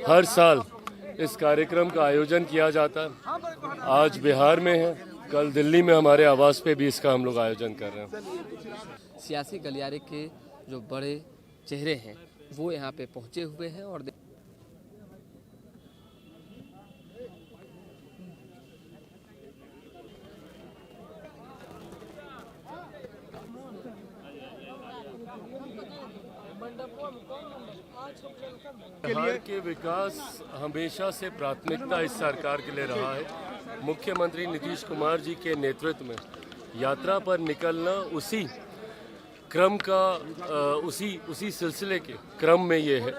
हर साल इस कार्यक्रम का आयोजन किया जाता है। आज बिहार में है, कल दिल्ली में हमारे आवास पे भी इसका हम लोग आयोजन कर रहे हैं। सियासी गलियारे के जो बड़े चेहरे हैं वो यहाँ पे पहुँचे हुए हैं और बिहार के विकास हमेशा से प्राथमिकता इस सरकार के लिए रहा है। मुख्यमंत्री नीतीश कुमार जी के नेतृत्व में यात्रा पर निकलना उसी क्रम का उसी सिलसिले के क्रम में ये है।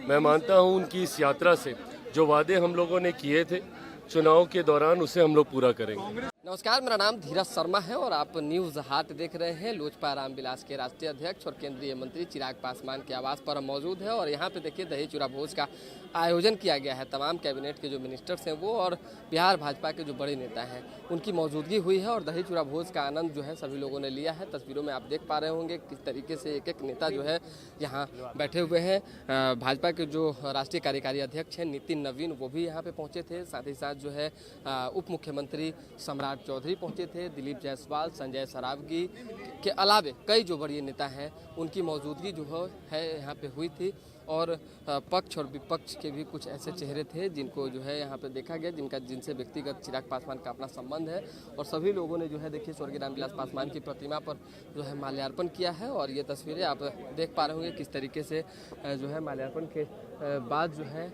मैं मानता हूँ उनकी इस यात्रा से जो वादे हम लोगों ने किए थे चुनाव के दौरान उसे हम लोग पूरा करेंगे। नमस्कार, मेरा नाम धीरज शर्मा है और आप न्यूज़ हाट देख रहे हैं। लोजपा रामविलास के राष्ट्रीय अध्यक्ष और केंद्रीय मंत्री चिराग पासवान के आवास पर हम मौजूद हैं और यहाँ पे देखिए दही चूड़ा भोज का आयोजन किया गया है। तमाम कैबिनेट के जो मिनिस्टर्स हैं वो और बिहार भाजपा के जो बड़े नेता हैं उनकी मौजूदगी हुई है और दही चूड़ा भोज का आनंद जो है सभी लोगों ने लिया है। तस्वीरों में आप देख पा रहे होंगे किस तरीके से एक एक नेता जो है यहाँ बैठे हुए हैं। भाजपा के जो राष्ट्रीय कार्यकारी अध्यक्ष हैं नितिन नवीन वो भी यहाँ पे पहुँचे थे। साथ ही साथ जो है उप मुख्यमंत्री सम्राट चौधरी पहुंचे थे। दिलीप जायसवाल, संजय सरावगी के अलावे कई जो बड़े नेता हैं उनकी मौजूदगी जो है यहाँ पे हुई थी और पक्ष और विपक्ष के भी कुछ ऐसे चेहरे थे जिनको जो है यहाँ पे देखा गया जिनसे व्यक्तिगत चिराग पासवान का अपना संबंध है और सभी लोगों ने जो है देखिए स्वर्गीय रामविलास पासवान की प्रतिमा पर जो है माल्यार्पण किया है और ये तस्वीरें आप देख पा रहे होंगे किस तरीके से जो है माल्यार्पण के बाद जो है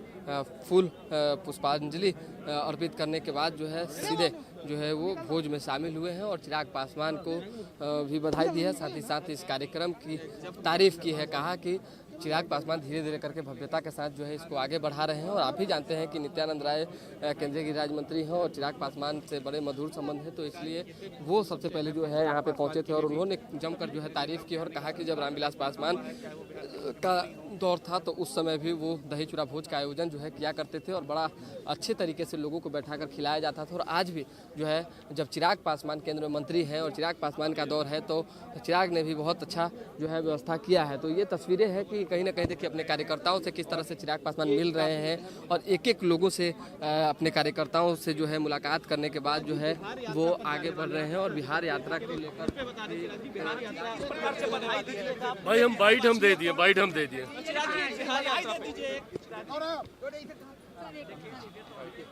फूल पुष्पांजलि अर्पित करने के बाद जो है सीधे जो है वो भोज में शामिल हुए हैं और चिराग पासवान को भी बधाई दी है। साथ ही साथ इस कार्यक्रम की तारीफ की है, कहा कि चिराग पासवान धीरे धीरे करके भव्यता के साथ जो है इसको आगे बढ़ा रहे हैं और आप भी जानते हैं कि नित्यानंद राय केंद्रीय गृह राज्य मंत्री हैं और चिराग पासवान से बड़े मधुर संबंध है, तो इसलिए वो सबसे पहले जो है यहाँ पे पहुँचे थे और उन्होंने जमकर जो है तारीफ की और कहा कि जब रामविलास पासवान का दौर था तो उस समय भी वो दही चूड़ा भोज का आयोजन जो है किया करते थे और बड़ा अच्छे तरीके से लोगों को बैठाकर खिलाया जाता था और आज भी जो है जब चिराग पासवान केंद्रीय मंत्री हैं और चिराग पासवान का दौर है तो चिराग ने भी बहुत अच्छा जो है व्यवस्था किया है। तो ये तस्वीरें हैं कि कहीं ना कहीं देखिए अपने कार्यकर्ताओं से किस तरह से चिराग पासवान मिल रहे हैं और एक एक लोगों से अपने कार्यकर्ताओं से जो है मुलाकात करने के बाद जो है वो आगे बढ़ रहे हैं और बिहार यात्रा को लेकर भाई हम बाइट हम दे दिए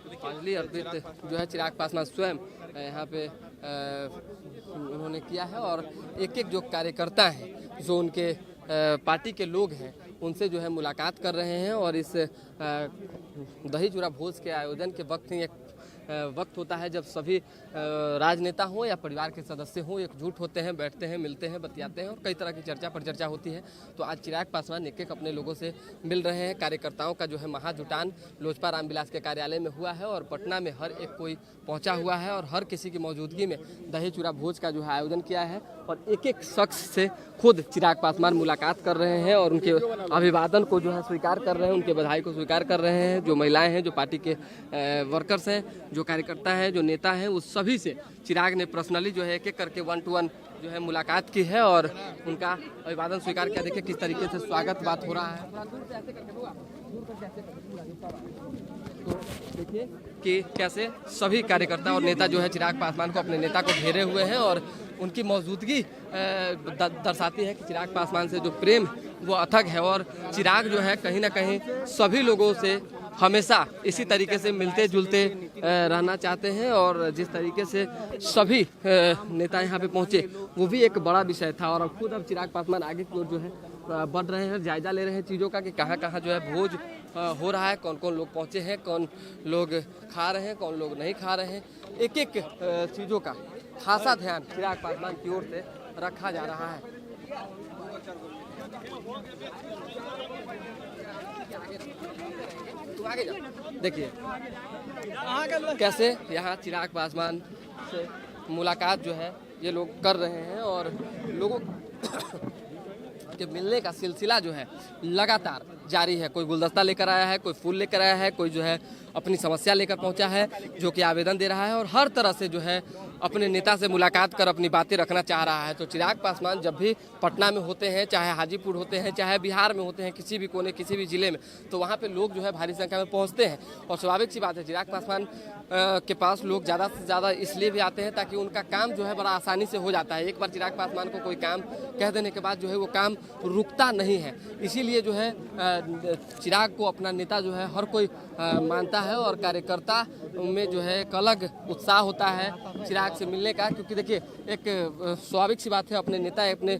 पुष्पांजलि अर्पित जो है चिराग पासवान स्वयं यहाँ पे उन्होंने किया है और एक एक जो कार्यकर्ता हैं जो उनके पार्टी के लोग हैं उनसे जो है मुलाकात कर रहे हैं और इस दही चूड़ा भोज के आयोजन के वक्त ही एक वक्त होता है जब सभी राजनेता हों या परिवार के सदस्य हों एकजुट होते हैं, बैठते हैं, मिलते हैं, बतियाते हैं और कई तरह की चर्चा परिचर्चा होती है। तो आज चिराग पासवान एक एक अपने लोगों से मिल रहे हैं। कार्यकर्ताओं का जो है महाजुटान लोजपा रामविलास के कार्यालय में हुआ है और पटना में हर एक कोई पहुंचा हुआ है और हर किसी की मौजूदगी में दही चूड़ा भोज का जो है आयोजन किया है और एक एक शख्स से खुद चिराग पासवान मुलाकात कर रहे हैं और उनके अभिवादन को जो है स्वीकार कर रहे हैं, उनके बधाई को स्वीकार कर रहे हैं। जो महिलाएं हैं, जो पार्टी के वर्कर्स हैं, जो कार्यकर्ता हैं, जो नेता हैं, उस सभी से चिराग ने पर्सनली जो है एक एक करके 1 to 1 जो है मुलाकात की है और उनका अभिवादन स्वीकार किया। देखिए किस तरीके से स्वागत बात हो रहा है। तो देखिए कि कैसे सभी कार्यकर्ता और नेता जो है चिराग पासवान को अपने नेता को घेरे हुए हैं और उनकी मौजूदगी दर्शाती है कि चिराग पासवान से जो प्रेम वो अथक है और चिराग जो है कहीं ना कहीं सभी लोगों से हमेशा इसी तरीके से मिलते जुलते रहना चाहते हैं और जिस तरीके से सभी नेता यहाँ पे पहुँचे वो भी एक बड़ा विषय था और खुद अब चिराग पासवान आगे की ओर जो है बढ़ रहे हैं, जायजा ले रहे हैं चीज़ों का कि कहाँ कहाँ जो है भोज हो रहा है, कौन कौन लोग पहुँचे हैं, कौन लोग खा रहे हैं, कौन लोग नहीं खा रहे हैं। एक एक चीज़ों का खासा ध्यान चिराग पासवान की ओर से रखा जा रहा है। देखिए कैसे यहाँ चिराग पासवान से मुलाकात जो है ये लोग कर रहे हैं और लोगों के मिलने का सिलसिला जो है लगातार जारी है। कोई गुलदस्ता लेकर आया है, कोई फूल लेकर आया है, कोई जो है अपनी समस्या लेकर पहुंचा है जो कि आवेदन दे रहा है और हर तरह से जो है अपने नेता से मुलाकात कर अपनी बातें रखना चाह रहा है। तो चिराग पासवान जब भी पटना में होते हैं, चाहे हाजीपुर होते हैं, चाहे बिहार में होते हैं, किसी भी कोने किसी भी जिले में, तो वहाँ पे लोग जो है भारी संख्या में पहुँचते हैं। और स्वाभाविक सी बात है, चिराग पासवान के पास लोग ज़्यादा से ज़्यादा इसलिए भी आते हैं ताकि उनका काम जो है बड़ा आसानी से हो जाता है। एक बार चिराग पासवान को कोई काम कह देने के बाद जो है वो काम रुकता नहीं है। इसीलिए जो है चिराग को अपना नेता जो है हर कोई मानता है और कार्यकर्ता में जो है एक अलग उत्साह होता है चिराग से मिलने का। क्योंकि देखिए, एक स्वाभाविक सी बात है, अपने नेता अपने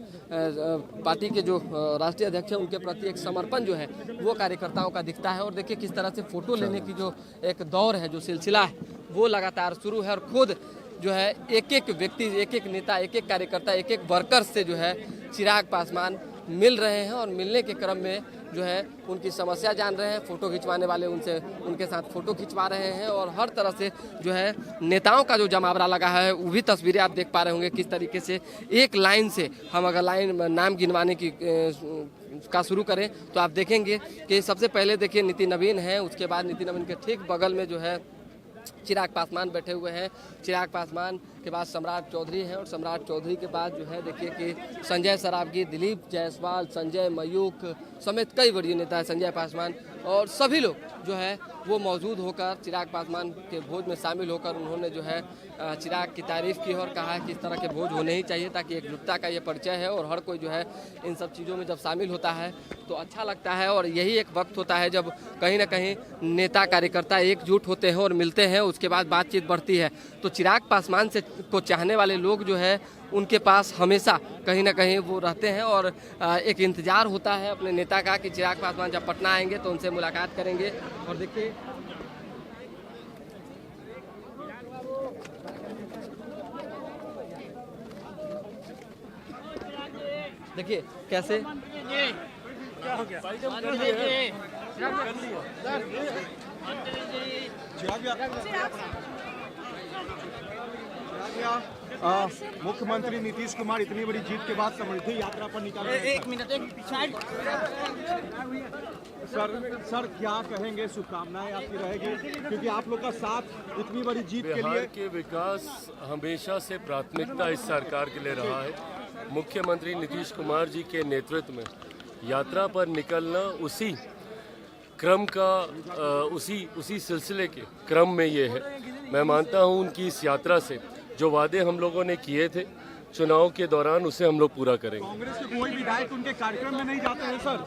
पार्टी के जो राष्ट्रीय अध्यक्ष हैं उनके प्रति एक समर्पण जो है वो कार्यकर्ताओं का दिखता है। और देखिए किस तरह से फोटो लेने की जो एक दौर है, जो सिलसिला है, वो लगातार शुरू है। और खुद जो है एक एक व्यक्ति, एक एक नेता, एक एक कार्यकर्ता, एक एक वर्कर से जो है चिराग पासवान मिल रहे हैं और मिलने के क्रम में जो है उनकी समस्या जान रहे हैं। फ़ोटो खिंचवाने वाले उनके साथ फ़ोटो खिंचवा रहे हैं और हर तरह से जो है नेताओं का जो जमावड़ा लगा है वो भी तस्वीरें आप देख पा रहे होंगे किस तरीके से एक लाइन से, हम अगर लाइन नाम गिनवाने की का शुरू करें तो आप देखेंगे कि सबसे पहले देखिए नितिन नवीन है, उसके बाद नितिन नवीन के ठीक बगल में जो है चिराग पासवान बैठे हुए हैं। चिराग पासवान के बाद सम्राट चौधरी हैं और सम्राट चौधरी के बाद जो है देखिए कि संजय सरावगी, दिलीप जायसवाल, संजय मयूख समेत कई वरीय नेता है, संजय पासवान, और सभी लोग जो है वो मौजूद होकर चिराग पासवान के भोज में शामिल होकर उन्होंने जो है चिराग की तारीफ़ की और कहा कि इस तरह के भोज होने ही चाहिए ताकि एकजुटता का ये परिचय है। और हर कोई जो है इन सब चीज़ों में जब शामिल होता है तो अच्छा लगता है। और यही एक वक्त होता है जब कहीं ना कहीं नेता कार्यकर्ता एकजुट होते हैं और मिलते हैं, उसके बाद बातचीत बढ़ती है। तो चिराग पासवान से को चाहने वाले लोग जो है उनके पास हमेशा कहीं ना कहीं वो रहते हैं और एक इंतज़ार होता है अपने नेता का कि चिराग पासवान जब पटना आएंगे तो उनसे मुलाकात करेंगे। और देखिए कैसे मुख्यमंत्री नीतीश कुमार इतनी बड़ी जीत के बाद समृद्धि यात्रा पर निकले। एक मिनट सर क्या कहेंगे, शुभकामनाएं आपकी रहेगी क्योंकि आप लोग का साथ इतनी बड़ी जीत के लिए। बिहार के विकास हमेशा से प्राथमिकता इस सरकार के लिए रहा है। मुख्यमंत्री नीतीश कुमार जी के नेतृत्व में यात्रा पर निकलना उसी क्रम का उसी सिलसिले के क्रम में ये है। मैं मानता हूँ उनकी इस यात्रा से जो वादे हम लोगों ने किए थे चुनाव के दौरान उसे हम लोग पूरा करेंगे। कांग्रेस के कोई विधायक उनके कार्यक्रम में नहीं जाते हैं सर।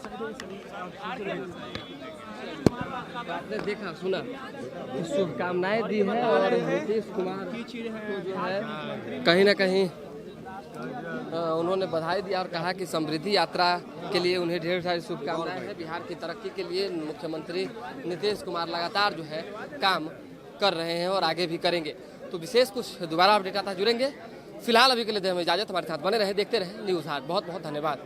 आपने देखा सुना, शुभकामनाएं दी है और नीतीश कुमार को जो है कहीं ना कहीं उन्होंने बधाई दिया और कहा कि समृद्धि यात्रा के लिए उन्हें ढेर सारी शुभकामनाएं हैं। बिहार की तरक्की के लिए मुख्यमंत्री नीतीश कुमार लगातार जो है काम कर रहे हैं और आगे भी करेंगे। तो विशेष कुछ दोबारा अपडेट आता जुड़ेंगे। फिलहाल अभी के लिए दें हमें इजाजत, हमारे साथ बने रहे, देखते रहे न्यूज़ हाट। बहुत बहुत धन्यवाद।